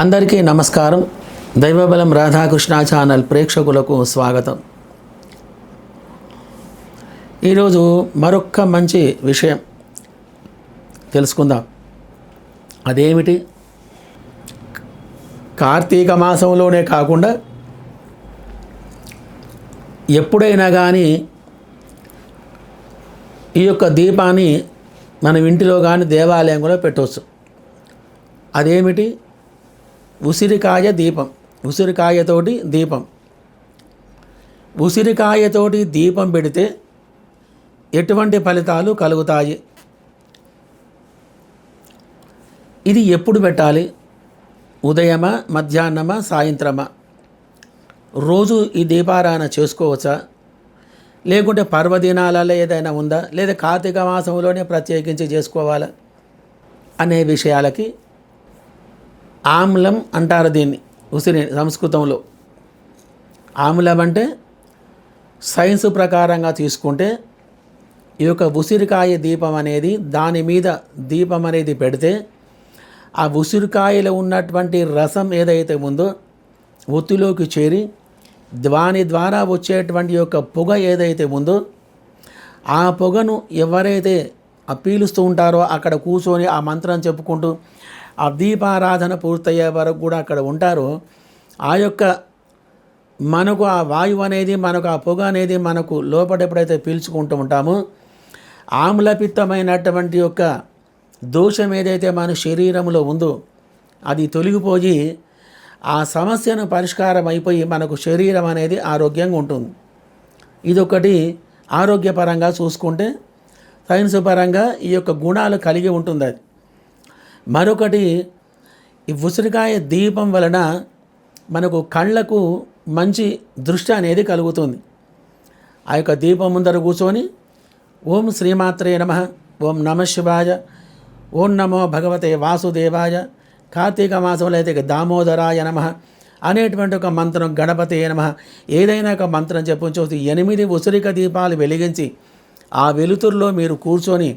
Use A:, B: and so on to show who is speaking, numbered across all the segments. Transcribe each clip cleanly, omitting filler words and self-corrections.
A: అందరికీ నమస్కారం. దైవబలం రాధాకృష్ణ ఛానల్ ప్రేక్షకులకు స్వాగతం. ఈరోజు మరొక్క మంచి విషయం తెలుసుకుందాం. అదేమిటి? కార్తీక మాసంలోనే కాకుండా ఎప్పుడైనా కానీ ఈ యొక్క దీపాన్ని మనం ఇంటిలో కానీ దేవాలయంలో పెట్టవచ్చు. అదేమిటి? ఉసిరికాయ దీపం. ఉసిరికాయతోటి దీపం. ఉసిరికాయతోటి దీపం పెడితే ఎటువంటి ఫలితాలు కలుగుతాయి? ఇది ఎప్పుడు పెట్టాలి? ఉదయమా, మధ్యాహ్నమా, సాయంత్రమా? రోజు ఈ దీపారాధన చేసుకోవచ్చా? లేకుంటే పర్వదినాలలో ఏదైనా ఉందా? లేదా కార్తీక మాసంలోనే ప్రత్యేకించి చేసుకోవాలా అనే విషయాలకి ఆమ్లం అంటారు దీన్ని. ఉసిరి సంస్కృతంలో ఆమ్లం అంటే సైన్స్ ప్రకారంగా తీసుకుంటే ఈ యొక్క ఉసిరికాయ దీపం అనేది, దాని మీద దీపం అనేది పెడితే ఆ ఉసిరికాయలో ఉన్నటువంటి రసం ఏదైతే ఉందో ఒత్తిలోకి చేరి దాని ద్వారా వచ్చేటువంటి యొక్క పొగ ఏదైతే ఉందో ఆ పొగను ఎవరైతే పీలుస్తూ ఉంటారో అక్కడ కూర్చొని ఆ మంత్రం చెప్పుకుంటూ ఆ దీపారాధన పూర్తయ్యే వరకు కూడా అక్కడ ఉంటారో ఆ యొక్క మనకు ఆ వాయువు అనేది, మనకు ఆ పొగ అనేది మనకు లోపల ఎప్పుడైతే పీల్చుకుంటూ ఉంటామో ఆమ్లపిత్తమైనటువంటి యొక్క దోషం ఏదైతే మన శరీరంలో ఉందో అది తొలగిపోయి ఆ సమస్యను పరిష్కారం అయిపోయి మనకు శరీరం అనేది ఆరోగ్యంగా ఉంటుంది. ఇదొకటి ఆరోగ్యపరంగా చూసుకుంటే సైన్స్ పరంగా ఈ యొక్క గుణాలు కలిగి ఉంటుంది. అది మరొకటి, ఈ ఉసిరికాయ దీపం వలన మనకు కళ్ళకు మంచి దృష్టి అనేది కలుగుతుంది. ఆ యొక్క దీపం ముందర కూర్చొని ఓం శ్రీమాత్రే నమః, ఓం నమః శివాయ, ఓం నమో భగవతే వాసుదేవాయ, కార్తీక మాసంలో అయితే దామోదరాయ నమః అనేటువంటి ఒక మంత్రం, గణపతే నమః ఏదైనా ఒక మంత్రం చెప్పుకోవచ్చు. 8 ఉసిరిక దీపాలు వెలిగించి ఆ వెలుతురులో మీరు కూర్చొని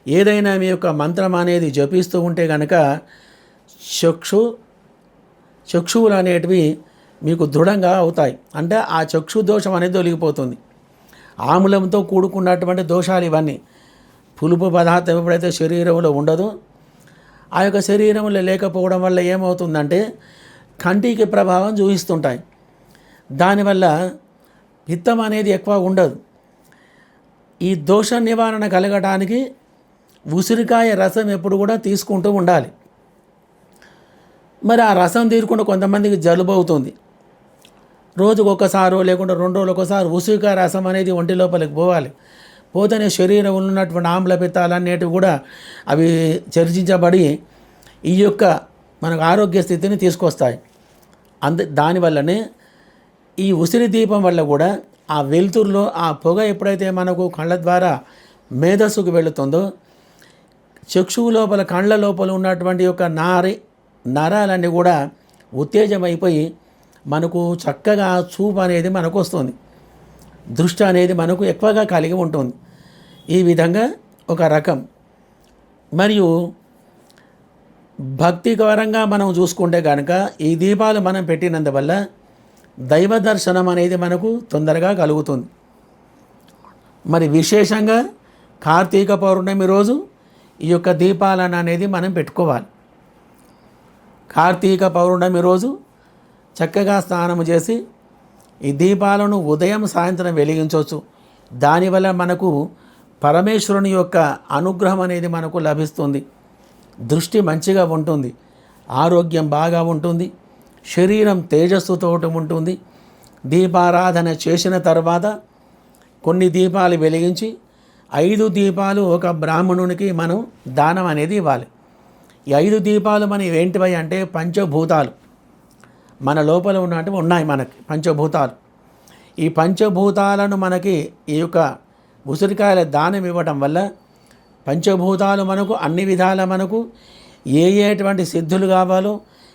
A: ఏదైనా మీ యొక్క మంత్రం అనేది జపిస్తూ ఉంటే కనుక చక్షువులు అనేటివి మీకు దృఢంగా అవుతాయి. అంటే ఆ చక్షు దోషం అనేది తొలగిపోతుంది. ఆమ్లంతో కూడుకున్నటువంటి దోషాలు ఇవన్నీ. పులుపు పదార్థం ఎప్పుడైతే శరీరంలో ఉండదో ఆ యొక్క శరీరంలో లేకపోవడం వల్ల ఏమవుతుందంటే కంటికి ప్రభావం చూపిస్తుంటాయి. దానివల్ల పిత్తం అనేది ఎక్కువ ఉండదు. ఈ దోష నివారణ కలగడానికి ఉసిరికాయ రసం ఎప్పుడు కూడా తీసుకుంటూ ఉండాలి. మరి ఆ రసం తీసుకుంటే కొంతమందికి జలుబు అవుతుంది. రోజుకు ఒకసారో లేకుంటే 2 రోజులకు ఒకసారి ఉసిరికాయ రసం అనేది ఒంటి లోపలికి పోవాలి. పోతేనే శరీరంలో ఉన్నటువంటి ఆమ్లపిత్తాలన్నిటివి కూడా అవి చర్చించబడి ఈ యొక్క మనకు ఆరోగ్య స్థితిని తీసుకొస్తాయి. దానివల్లనే ఈ ఉసిరి దీపం వల్ల కూడా ఆ వెలుతురులో ఆ పొగ ఎప్పుడైతే మనకు కళ్ళ ద్వారా మేధస్సుకు వెళుతుందో చక్షువు లోపల, కళ్ళ లోపల ఉన్నటువంటి యొక్క నరాలన్నీ కూడా ఉత్తేజమైపోయి మనకు చక్కగా చూపు అనేది మనకు వస్తుంది. దృష్టి అనేది మనకు ఎక్కువగా కలిగి ఉంటుంది. ఈ విధంగా ఒక రకం. మరియు భక్తిపరంగా మనం చూసుకుంటే కనుక ఈ దీపాలు మనం పెట్టినందువల్ల దైవ దర్శనం అనేది మనకు తొందరగా కలుగుతుంది. మరి విశేషంగా కార్తీక పౌర్ణమి రోజు ఈ యొక్క దీపాలను అనేది మనం పెట్టుకోవాలి. కార్తీక పౌర్ణమి రోజు చక్కగా స్నానం చేసి ఈ దీపాలను ఉదయం సాయంత్రం వెలిగించవచ్చు. దానివల్ల మనకు పరమేశ్వరుని యొక్క అనుగ్రహం అనేది మనకు లభిస్తుంది. దృష్టి మంచిగా ఉంటుంది, ఆరోగ్యం బాగా ఉంటుంది, శరీరం తేజస్సుతో ఉంటుంది. దీపారాధన చేసిన తర్వాత కొన్ని దీపాలు వెలిగించి 5 దీపాలు ఒక బ్రాహ్మణునికి మనం దానం అనేది ఇవ్వాలి. ఈ 5 దీపాలు మన ఏంటివి అంటే పంచభూతాలు. మన లోపల ఉన్నట్టు ఉన్నాయి మనకి పంచభూతాలు. ఈ పంచభూతాలను మనకి ఈ యొక్క ఉసిరికాయల దానం ఇవ్వటం వల్ల పంచభూతాలు మనకు అన్ని విధాల మనకు ఎటువంటి సిద్ధులు కావాలో,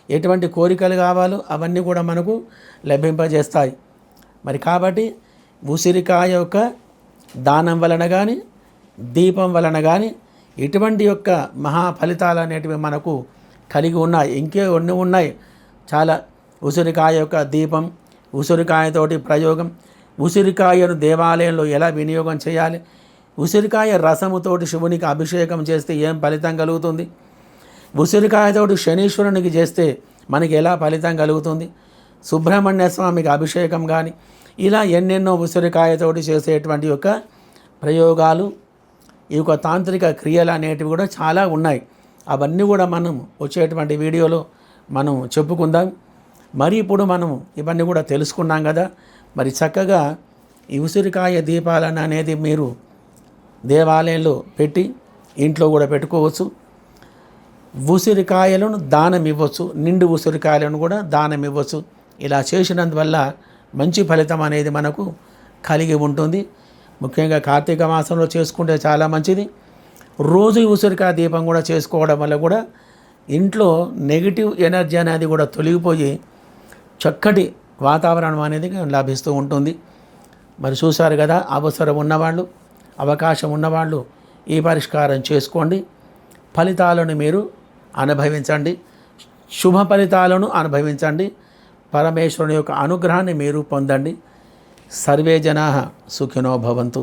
A: ఎటువంటి కోరికలు కావాలో అవన్నీ కూడా మనకు లభింపజేస్తాయి. మరి కాబట్టి ఉసిరికాయ యొక్క దానం వలన కానీ, దీపం వలన కానీ ఇటువంటి యొక్క మహా ఫలితాలు అనేటివి మనకు కలిగి ఉన్నాయి. ఇంకే కొన్ని ఉన్నాయి చాలా. ఉసిరికాయ యొక్క దీపం, ఉసిరికాయతోటి ప్రయోగం, ఉసిరికాయను దేవాలయంలో ఎలా వినియోగం చేయాలి, ఉసిరికాయ రసముతోటి శివునికి అభిషేకం చేస్తే ఏం ఫలితం కలుగుతుంది, ఉసిరికాయతోటి శనీశ్వరునికి చేస్తే మనకి ఎలా ఫలితం కలుగుతుంది, సుబ్రహ్మణ్య స్వామికి అభిషేకం కానీ ఇలా ఎన్నెన్నో ఉసిరికాయతోటి చేసేటువంటి యొక్క ప్రయోగాలు, ఈ యొక్క తాంత్రిక క్రియలు అనేటివి కూడా చాలా ఉన్నాయి. అవన్నీ కూడా మనం వచ్చేటువంటి వీడియోలో మనం చెప్పుకుందాం. మరి ఇప్పుడు మనం ఇవన్నీ కూడా తెలుసుకున్నాం కదా. మరి చక్కగా ఈ ఉసిరికాయ దీపాలను అనేది మీరు దేవాలయంలో పెట్టి ఇంట్లో కూడా పెట్టుకోవచ్చు. ఉసిరికాయలను దానం ఇవ్వచ్చు, నిండు ఉసిరికాయలను కూడా దానం ఇవ్వచ్చు. ఇలా చేసినందువల్ల మంచి ఫలితం అనేది మనకు కలిగి ఉంటుంది. ముఖ్యంగా కార్తీక మాసంలో చేసుకుంటే చాలా మంచిది. రోజు ఉసిరికాయ దీపం కూడా చేసుకోవడం వల్ల కూడా ఇంట్లో నెగిటివ్ ఎనర్జీ అనేది కూడా తొలగిపోయి చక్కటి వాతావరణం అనేది లభిస్తూ ఉంటుంది. మరి చూశారు కదా, అవసరం ఉన్నవాళ్ళు, అవకాశం ఉన్నవాళ్ళు ఈ పరిష్కారం చేసుకోండి. ఫలితాలను మీరు అనుభవించండి, శుభ ఫలితాలను అనుభవించండి, పరమేశ్వరుని యొక్క అనుగ్రహాన్ని మీరు పొందండి. సర్వే జనాః సుఖినో భవంతు.